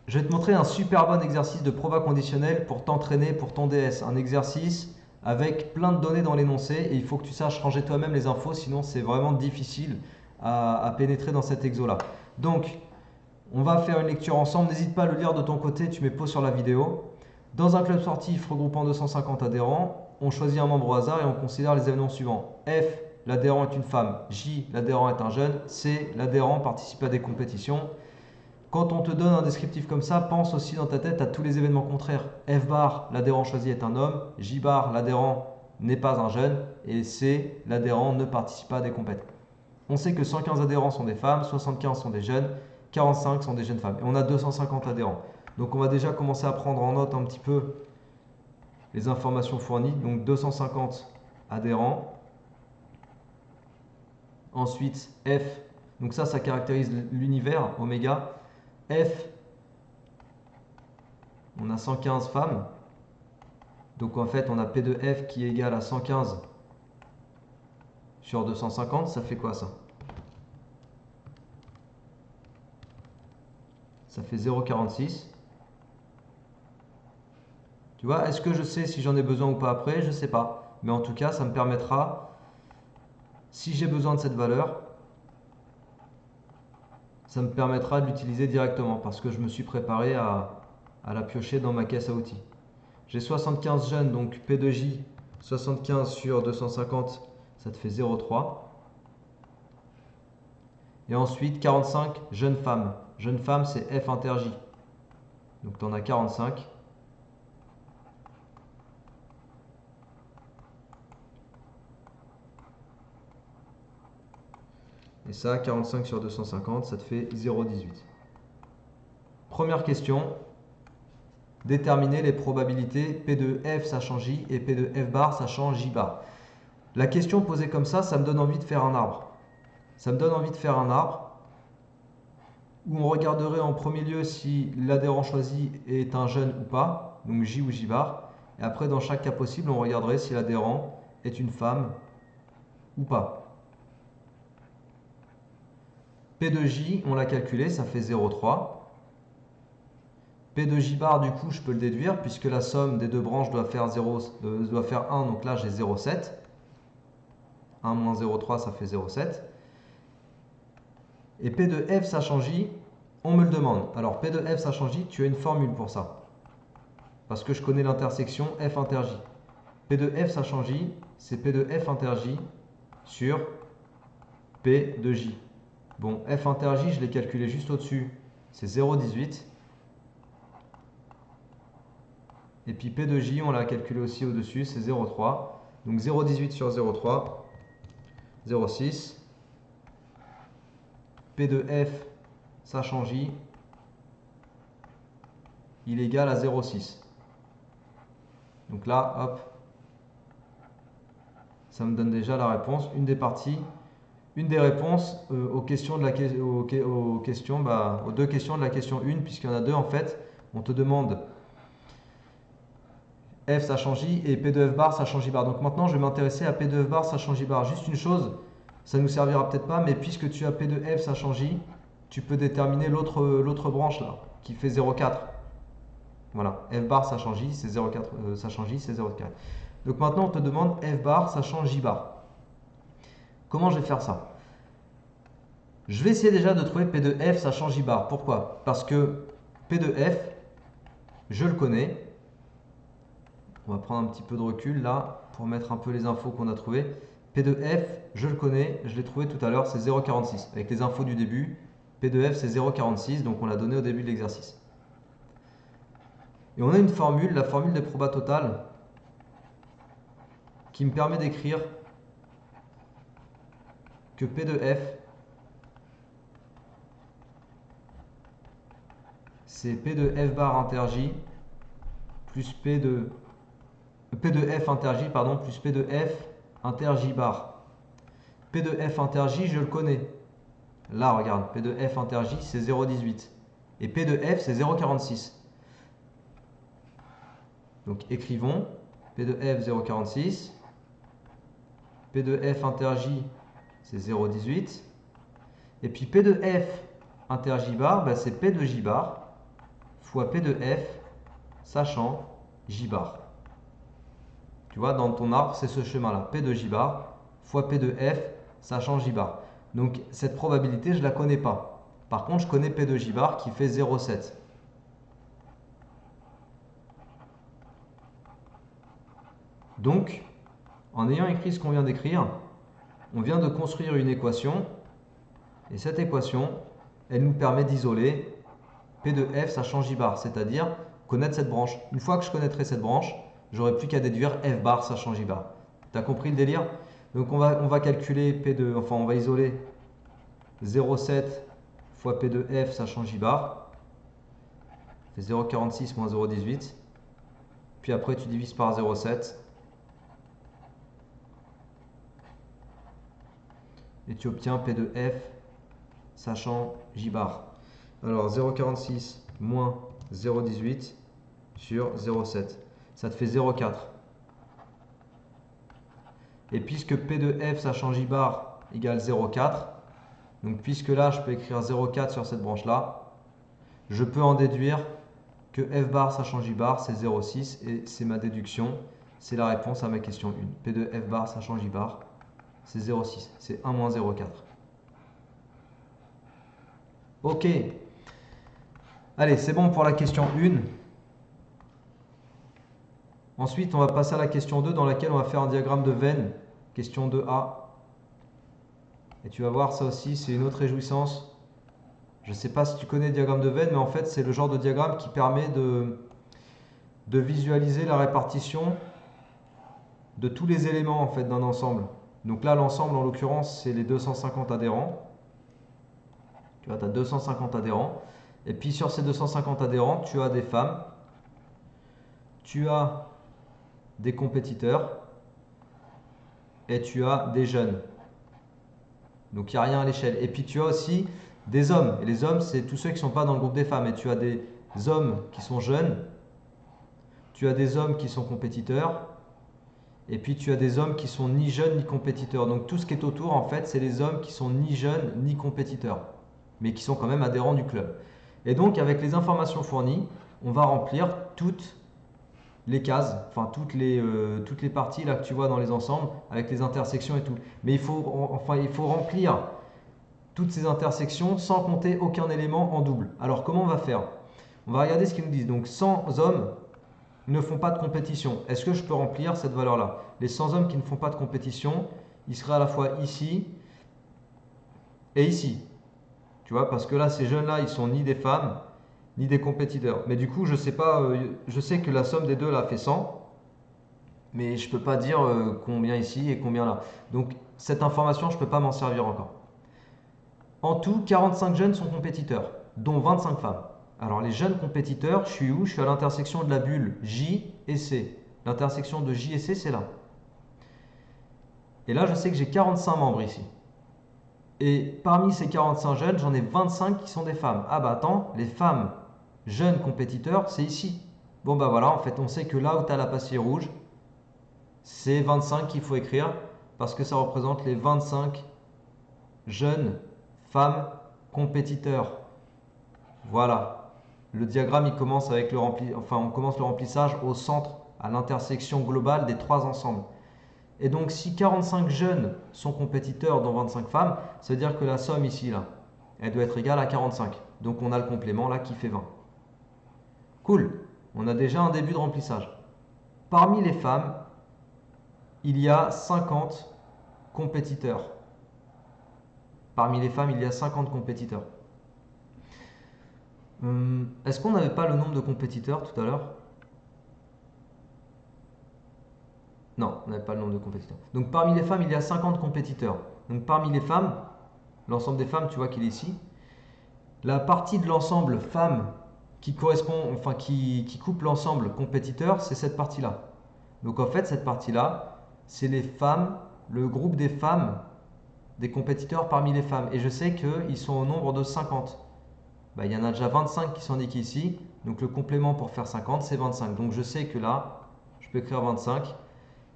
Je vais te montrer un super bon exercice de proba conditionnel pour t'entraîner pour ton DS. Un exercice avec plein de données dans l'énoncé et il faut que tu saches ranger toi-même les infos, sinon c'est vraiment difficile à pénétrer dans cet exo-là. Donc, on va faire une lecture ensemble. N'hésite pas à le lire de ton côté, tu mets pause sur la vidéo. Dans un club sportif regroupant 250 adhérents, on choisit un membre au hasard et on considère les événements suivants. F, l'adhérent est une femme. J, l'adhérent est un jeune. C, l'adhérent participe à des compétitions. Quand on te donne un descriptif comme ça, pense aussi dans ta tête à tous les événements contraires. F bar, l'adhérent choisi est un homme. J bar, l'adhérent n'est pas un jeune. Et C, l'adhérent ne participe pas à des compétitions. On sait que 115 adhérents sont des femmes, 75 sont des jeunes, 45 sont des jeunes femmes. Et on a 250 adhérents. Donc on va déjà commencer à prendre en note un petit peu les informations fournies. Donc 250 adhérents. Ensuite F, donc ça caractérise l'univers, oméga. F, on a 115 femmes. Donc en fait on a P de F qui est égal à 115 sur 250. Ça fait quoi ça? Ça fait 0,46. Tu vois, est-ce que je sais si j'en ai besoin ou pas après? Je ne sais pas. Mais en tout cas, ça me permettra, si j'ai besoin de cette valeur, ça me permettra de l'utiliser directement parce que je me suis préparé à la piocher dans ma caisse à outils. J'ai 75 jeunes, donc P de J, 75 sur 250, ça te fait 0,3. Et ensuite, 45 jeunes femmes. Jeunes femmes, c'est F inter J. Donc tu en as 45. Et ça, 45 sur 250, ça te fait 0,18. Première question. Déterminer les probabilités P de F sachant J et P de F bar sachant J bar. La question posée comme ça me donne envie de faire un arbre. Ça me donne envie de faire un arbre où on regarderait en premier lieu si l'adhérent choisi est un jeune ou pas, donc J ou J bar. Et après, dans chaque cas possible, on regarderait si l'adhérent est une femme ou pas. P de J, on l'a calculé, ça fait 0,3. P de J bar, du coup, je peux le déduire puisque la somme des deux branches doit faire 1, donc là j'ai 0,7. 1 moins 0,3, ça fait 0,7. Et P de F sachant J, on me le demande. Alors P de F sachant J, tu as une formule pour ça. Parce que je connais l'intersection F inter J. P de F sachant J, c'est P de F inter J sur P de J. Bon, F inter J, je l'ai calculé juste au-dessus, c'est 0,18. Et puis P de J, on l'a calculé aussi au-dessus, c'est 0,3. Donc 0,18 sur 0,3, 0,6. P de F sachant J, il est égal à 0,6. Donc là, hop, ça me donne déjà la réponse. Une des réponses aux questions aux deux questions de la question 1, puisqu'il y en a deux en fait. On te demande F sachant J et P de F bar sachant J bar. Donc maintenant, je vais m'intéresser à P de F bar sachant J bar. Juste une chose, ça nous servira peut-être pas, mais puisque tu as P de F sachant J, tu peux déterminer l'autre branche là, qui fait 0,4. Voilà, F bar sachant J, c'est 0,4, sachant J, c'est 0,4. Donc maintenant, on te demande F bar sachant J bar. Comment je vais faire ça? Je vais essayer déjà de trouver P de F sachant J bar. Pourquoi? Parce que P de F, je le connais. On va prendre un petit peu de recul là pour mettre un peu les infos qu'on a trouvées. P de F, je le connais, je l'ai trouvé tout à l'heure, c'est 0,46. Avec les infos du début, P de F c'est 0,46, donc on l'a donné au début de l'exercice. Et on a une formule, la formule des probas totales, qui me permet d'écrire que P de F, c'est P de F bar inter J plus P de F inter J, pardon, plus P de F inter J bar. P de F inter J, je le connais. Là, regarde, P de F inter J, c'est 0,18. Et P de F, c'est 0,46. Donc écrivons P de F 0,46. P de F inter J, c'est 0,18. Et puis P de F inter J bar, bah, c'est P de J bar fois P de F, sachant J bar. Tu vois, dans ton arbre, c'est ce schéma-là. P de J bar fois P de F, sachant J bar. Donc, cette probabilité, je ne la connais pas. Par contre, je connais P de J bar qui fait 0,7. Donc, en ayant écrit ce qu'on vient d'écrire, on vient de construire une équation. Et cette équation, elle nous permet d'isoler P de F sachant J bar, c'est-à-dire connaître cette branche. Une fois que je connaîtrai cette branche, j'aurai plus qu'à déduire F bar sachant J bar. Tu as compris le délire? Donc on va calculer on va isoler 0,7 fois P de F sachant J bar. C'est 0,46 moins 0,18. Puis après tu divises par 0,7. Et tu obtiens P de F sachant J bar. Alors 0,46 moins 0,18 sur 0,7. Ça te fait 0,4. Et puisque P de F sachant J bar égale 0,4, donc puisque là je peux écrire 0,4 sur cette branche-là, je peux en déduire que F bar sachant J bar c'est 0,6 et c'est ma déduction, c'est la réponse à ma question 1. P de F bar sachant J bar c'est 0,6, c'est 1 moins 0,4. Ok. Allez, c'est bon pour la question 1. Ensuite, on va passer à la question 2 dans laquelle on va faire un diagramme de veine. Question 2A. Et tu vas voir, ça aussi, c'est une autre réjouissance. Je ne sais pas si tu connais le diagramme de veine, mais en fait, c'est le genre de diagramme qui permet de visualiser la répartition de tous les éléments en fait, d'un ensemble. Donc là, l'ensemble, en l'occurrence, c'est les 250 adhérents. Tu vois, tu as 250 adhérents. Et puis sur ces 250 adhérents, tu as des femmes, tu as des compétiteurs et tu as des jeunes. Donc il n'y a rien à l'échelle. Et puis tu as aussi des hommes. Et les hommes, c'est tous ceux qui ne sont pas dans le groupe des femmes. Et tu as des hommes qui sont jeunes, tu as des hommes qui sont compétiteurs, et puis tu as des hommes qui sont ni jeunes ni compétiteurs. Donc tout ce qui est autour, en fait, c'est les hommes qui sont ni jeunes ni compétiteurs, mais qui sont quand même adhérents du club. Et donc avec les informations fournies, on va remplir toutes les cases, enfin toutes les parties là que tu vois dans les ensembles, avec les intersections et tout. Mais il faut remplir toutes ces intersections sans compter aucun élément en double. Alors comment on va faire? On va regarder ce qu'ils nous disent. Donc 100 hommes ne font pas de compétition. Est-ce que je peux remplir cette valeur-là? Les 100 hommes qui ne font pas de compétition, ils seraient à la fois ici et ici. Tu vois, parce que là, ces jeunes-là, ils sont ni des femmes, ni des compétiteurs. Mais du coup, je sais pas, je sais que la somme des deux là fait 100, mais je peux pas dire combien ici et combien là. Donc cette information, je peux pas m'en servir encore. En tout, 45 jeunes sont compétiteurs, dont 25 femmes. Alors les jeunes compétiteurs, je suis où? Je suis à l'intersection de la bulle J et C. L'intersection de J et C, c'est là. Et là, je sais que j'ai 45 membres ici. Et parmi ces 45 jeunes, j'en ai 25 qui sont des femmes. Ah bah attends, les femmes jeunes compétiteurs, c'est ici. Bon bah voilà, en fait, on sait que là où tu as la pastille rouge, c'est 25 qu'il faut écrire parce que ça représente les 25 jeunes femmes compétiteurs. Voilà. Le diagramme, il commence avec on commence le remplissage au centre, à l'intersection globale des trois ensembles. Et donc, si 45 jeunes sont compétiteurs dont 25 femmes, ça veut dire que la somme ici, là, elle doit être égale à 45. Donc, on a le complément là qui fait 20. Cool. On a déjà un début de remplissage. Parmi les femmes, il y a 50 compétiteurs. Parmi les femmes, il y a 50 compétiteurs. Est-ce qu'on n'avait pas le nombre de compétiteurs tout à l'heure? Non, on n'avait pas le nombre de compétiteurs. Donc parmi les femmes, il y a 50 compétiteurs. Donc parmi les femmes, l'ensemble des femmes, tu vois qu'il est ici. La partie de l'ensemble femmes qui correspond, enfin qui coupe l'ensemble compétiteur, c'est cette partie-là. Donc en fait, cette partie-là, c'est les femmes, le groupe des femmes, des compétiteurs parmi les femmes. Et je sais qu'ils sont au nombre de 50. Il y en a déjà 25 qui sont indiqués ici. Donc le complément pour faire 50, c'est 25. Donc je sais que là, je peux écrire 25.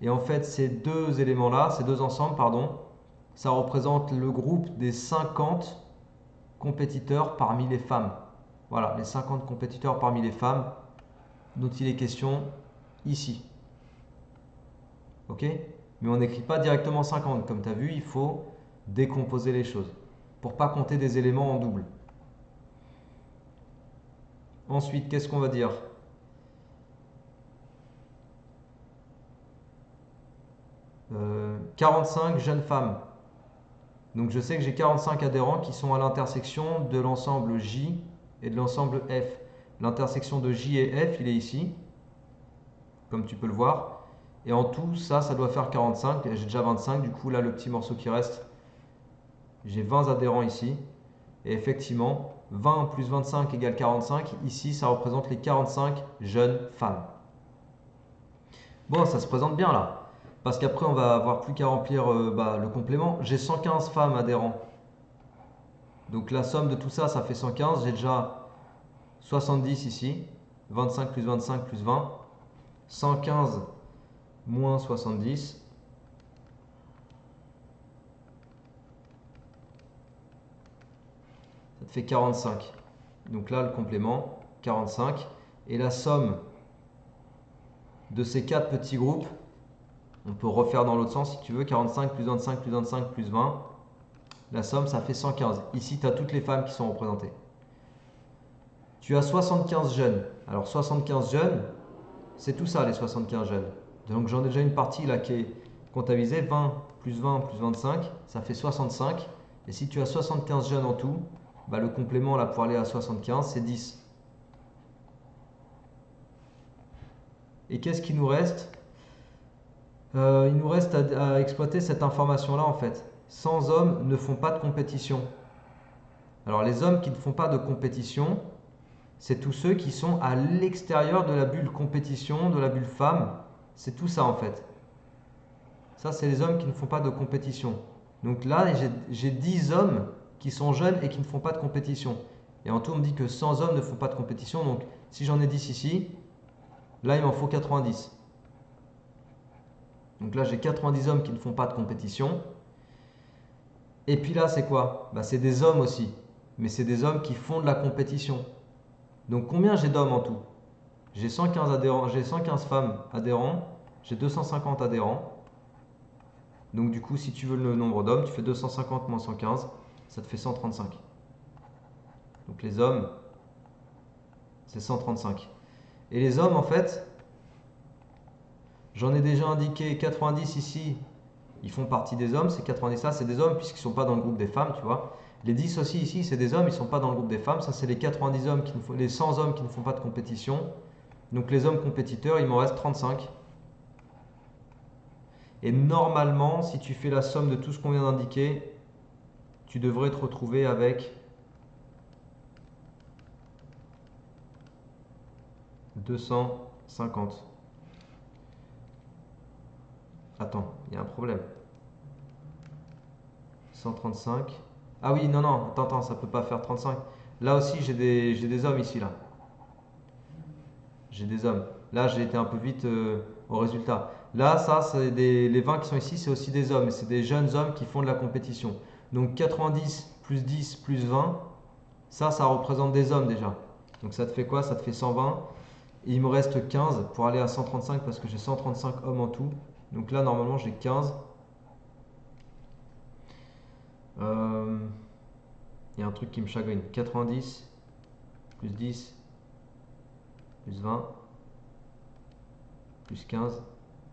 Et en fait, ces deux éléments-là, ces deux ensembles, pardon, ça représente le groupe des 50 compétiteurs parmi les femmes. Voilà, les 50 compétiteurs parmi les femmes dont il est question ici. Ok? Mais on n'écrit pas directement 50. Comme tu as vu, il faut décomposer les choses pour pas compter des éléments en double. Ensuite, qu'est-ce qu'on va dire? 45 jeunes femmes. Donc je sais que j'ai 45 adhérents qui sont à l'intersection de l'ensemble J et de l'ensemble F. L'intersection de J et F, il est ici, comme tu peux le voir. Et en tout, ça doit faire 45. J'ai déjà 25, du coup là le petit morceau qui reste, j'ai 20 adhérents ici. Et effectivement, 20 plus 25 égale 45. Ici, ça représente les 45 jeunes femmes. Bon, ça se présente bien là. Parce qu'après, on va avoir plus qu'à remplir le complément. J'ai 115 femmes adhérents. Donc la somme de tout ça, ça fait 115. J'ai déjà 70 ici. 25 plus 25 plus 20. 115 moins 70. Ça te fait 45. Donc là, le complément, 45. Et la somme de ces quatre petits groupes, on peut refaire dans l'autre sens si tu veux. 45 plus 25 plus 25 plus 20. La somme, ça fait 115. Ici, tu as toutes les femmes qui sont représentées. Tu as 75 jeunes. Alors 75 jeunes, c'est tout ça les 75 jeunes. Donc j'en ai déjà une partie là qui est comptabilisée. 20 plus 20 plus 25, ça fait 65. Et si tu as 75 jeunes en tout, le complément là pour aller à 75, c'est 10. Et qu'est-ce qu'il nous reste? Il nous reste à exploiter cette information-là en fait. 100 hommes ne font pas de compétition. Alors les hommes qui ne font pas de compétition, c'est tous ceux qui sont à l'extérieur de la bulle compétition, de la bulle femme. C'est tout ça en fait. Ça, c'est les hommes qui ne font pas de compétition. Donc là, j'ai 10 hommes qui sont jeunes et qui ne font pas de compétition. Et en tout, on me dit que 100 hommes ne font pas de compétition. Donc si j'en ai 10 ici, là, il m'en faut 90. Donc là, j'ai 90 hommes qui ne font pas de compétition. Et puis là, c'est quoi? C'est des hommes aussi. Mais c'est des hommes qui font de la compétition. Donc combien j'ai d'hommes en tout? J'ai 115 adhérents, j'ai 115 femmes adhérents, j'ai 250 adhérents. Donc du coup, si tu veux le nombre d'hommes, tu fais 250 moins 115, ça te fait 135. Donc les hommes, c'est 135. Et les hommes, en fait, j'en ai déjà indiqué 90 ici, ils font partie des hommes. Ces 90 là, c'est des hommes puisqu'ils ne sont pas dans le groupe des femmes, tu vois. Les 10 aussi ici, c'est des hommes, ils ne sont pas dans le groupe des femmes. Ça, c'est les 90 hommes, les 100 hommes qui ne font pas de compétition. Donc les hommes compétiteurs, il m'en reste 35. Et normalement, si tu fais la somme de tout ce qu'on vient d'indiquer, tu devrais te retrouver avec 250. Attends, il y a un problème. 135. Ah oui, non, non, attends, ça peut pas faire 35. Là aussi, j'ai des hommes ici, là. J'ai des hommes. Là, j'ai été un peu vite au résultat. Là, ça, c'est les 20 qui sont ici, c'est aussi des hommes. Et c'est des jeunes hommes qui font de la compétition. Donc 90 plus 10 plus 20, ça représente des hommes déjà. Donc ça te fait quoi? Ça te fait 120. Et il me reste 15 pour aller à 135 parce que j'ai 135 hommes en tout. Donc là, normalement, j'ai 15. Il y a un truc qui me chagrine. 90 plus 10 plus 20 plus 15,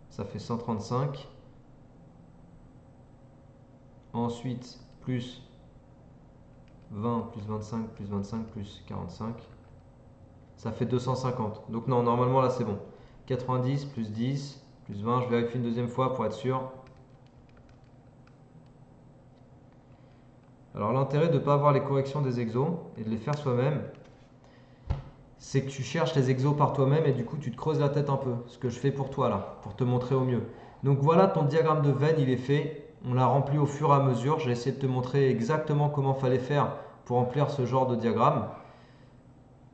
ça fait 135. Ensuite, plus 20 plus 25 plus 25 plus 45, ça fait 250. Donc non, normalement là c'est bon. 90 plus 10 plus 20, je vérifie une deuxième fois pour être sûr. Alors l'intérêt de ne pas avoir les corrections des exos et de les faire soi-même, c'est que tu cherches les exos par toi-même et du coup tu te creuses la tête un peu, ce que je fais pour toi là, pour te montrer au mieux. Donc voilà, ton diagramme de veine il est fait, on l'a rempli au fur et à mesure, j'ai essayé de te montrer exactement comment fallait faire pour remplir ce genre de diagramme.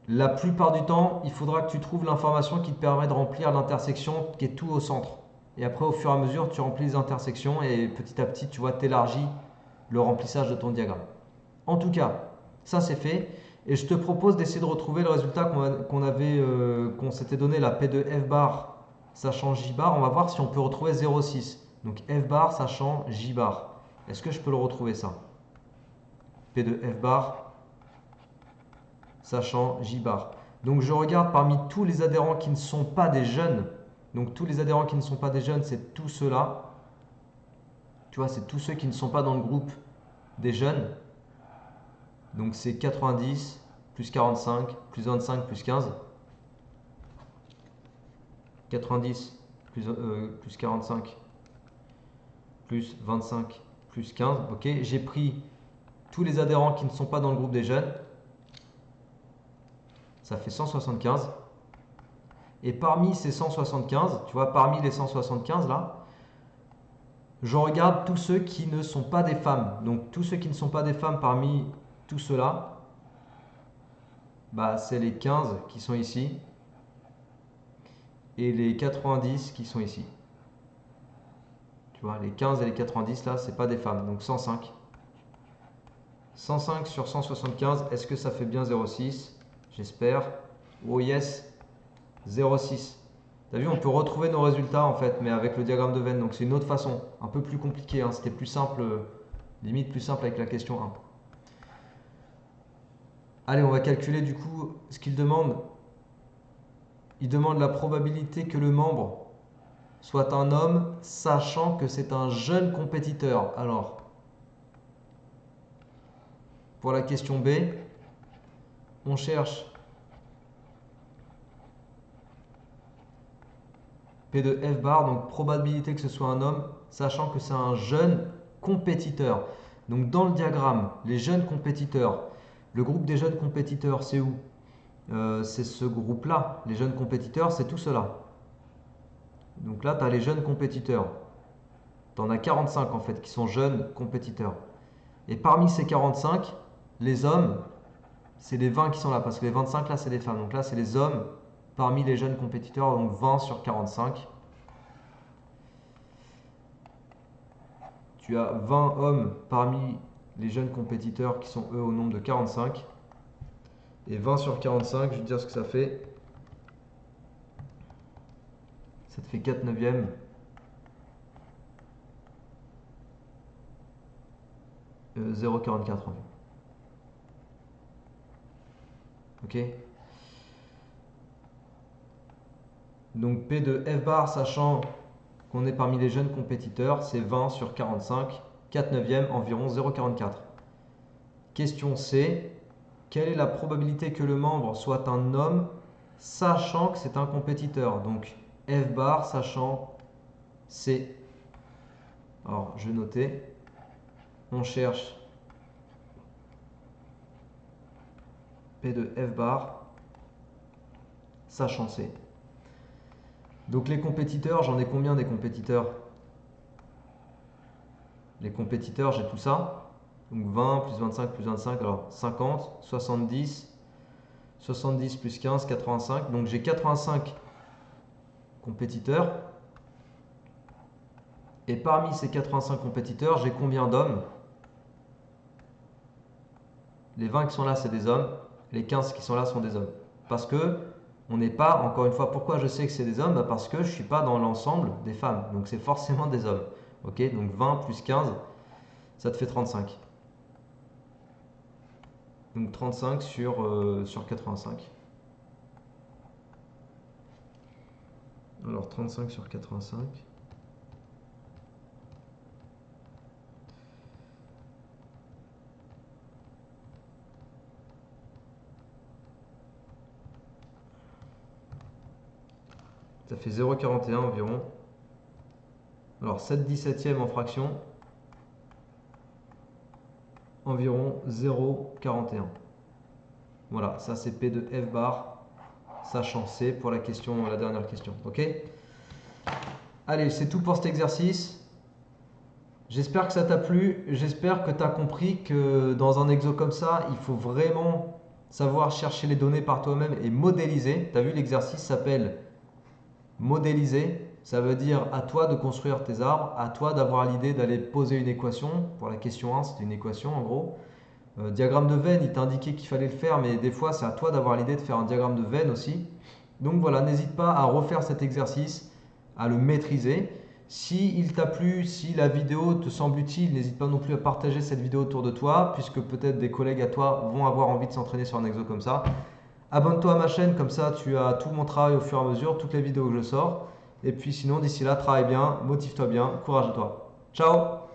La plupart du temps, il faudra que tu trouves l'information qui te permet de remplir l'intersection qui est tout au centre. Et après, au fur et à mesure, tu remplis les intersections et petit à petit, tu vois, t'élargis le remplissage de ton diagramme. En tout cas, ça c'est fait. Et je te propose d'essayer de retrouver le résultat qu'on s'était donné, la P de F bar sachant J bar. On va voir si on peut retrouver 0,6. Donc F bar sachant J bar. Est-ce que je peux le retrouver ça? P de F bar sachant J bar. Donc je regarde parmi tous les adhérents qui ne sont pas des jeunes. Donc tous les adhérents qui ne sont pas des jeunes, c'est tous ceux-là. Tu vois, c'est tous ceux qui ne sont pas dans le groupe des jeunes. Donc c'est 90 plus 45 plus 25 plus 15. 90 plus 45 plus 25 plus 15. Ok, j'ai pris tous les adhérents qui ne sont pas dans le groupe des jeunes. Ça fait 175. Et parmi ces 175, tu vois, parmi les 175 là, je regarde tous ceux qui ne sont pas des femmes. Donc tous ceux qui ne sont pas des femmes parmi tout cela, bah, c'est les 15 qui sont ici et les 90 qui sont ici. Tu vois, les 15 et les 90 là, c'est pas des femmes. Donc 105. 105 sur 175, est-ce que ça fait bien 0,6? J'espère. Oh yes, 0,6. T'as vu, on peut retrouver nos résultats en fait, mais avec le diagramme de Venn. Donc c'est une autre façon, un peu plus compliqué. Hein. C'était plus simple, limite plus simple avec la question 1. Allez, on va calculer du coup ce qu'il demande. Il demande la probabilité que le membre soit un homme, sachant que c'est un jeune compétiteur. Alors, pour la question B, on cherche P de F bar, donc probabilité que ce soit un homme, sachant que c'est un jeune compétiteur. Donc dans le diagramme, les jeunes compétiteurs, le groupe des jeunes compétiteurs, c'est où? C'est ce groupe-là. Les jeunes compétiteurs, c'est tout cela. Donc là, tu as les jeunes compétiteurs. Tu en as 45 en fait qui sont jeunes compétiteurs. Et parmi ces 45, les hommes, c'est les 20 qui sont là, parce que les 25 là, c'est des femmes. Donc là, c'est les hommes parmi les jeunes compétiteurs, donc 20 sur 45. Tu as 20 hommes parmi les jeunes compétiteurs qui sont eux au nombre de 45. Et 20 sur 45, je vais te dire ce que ça fait. Ça te fait 4 neuvièmes. Euh, 0,44 environ. Ok. Donc P de F bar, sachant qu'on est parmi les jeunes compétiteurs, c'est 20 sur 45, 4 neuvièmes, environ 0,44. Question C, quelle est la probabilité que le membre soit un homme, sachant que c'est un compétiteur? Donc F bar, sachant C. Alors, je vais noter. On cherche P de F bar, sachant C. Donc les compétiteurs, j'en ai combien des compétiteurs? Les compétiteurs, j'ai tout ça. Donc 20 plus 25 plus 25, alors 50, 70, 70 plus 15, 85. Donc j'ai 85 compétiteurs. Et parmi ces 85 compétiteurs, j'ai combien d'hommes? Les 20 qui sont là, c'est des hommes. Les 15 qui sont là sont des hommes. Parce que on n'est pas, encore une fois, pourquoi je sais que c'est des hommes? Bah parce que je ne suis pas dans l'ensemble des femmes. Donc c'est forcément des hommes. Ok, donc 20 plus 15, ça te fait 35. Donc 35 sur 85. Alors 35 sur 85. Ça fait 0,41 environ. Alors 7/17e en fraction. Environ 0,41. Voilà, ça c'est P de F bar, sachant C pour la question, la dernière question. Ok? Allez, c'est tout pour cet exercice. J'espère que ça t'a plu. J'espère que tu as compris que dans un exo comme ça, il faut vraiment savoir chercher les données par toi-même et modéliser. Tu as vu, l'exercice s'appelle modéliser. Ça veut dire à toi de construire tes arbres, à toi d'avoir l'idée d'aller poser une équation. Pour la question 1, c'était une équation en gros. Diagramme de veine, il t'a indiqué qu'il fallait le faire, mais des fois, c'est à toi d'avoir l'idée de faire un diagramme de veine aussi. Donc voilà, n'hésite pas à refaire cet exercice, à le maîtriser. Si il t'a plu, si la vidéo te semble utile, n'hésite pas non plus à partager cette vidéo autour de toi, puisque peut-être des collègues à toi vont avoir envie de s'entraîner sur un exo comme ça. Abonne-toi à ma chaîne, comme ça tu as tout mon travail au fur et à mesure, toutes les vidéos que je sors. Et puis sinon, d'ici là, travaille bien, motive-toi bien, courage à toi. Ciao!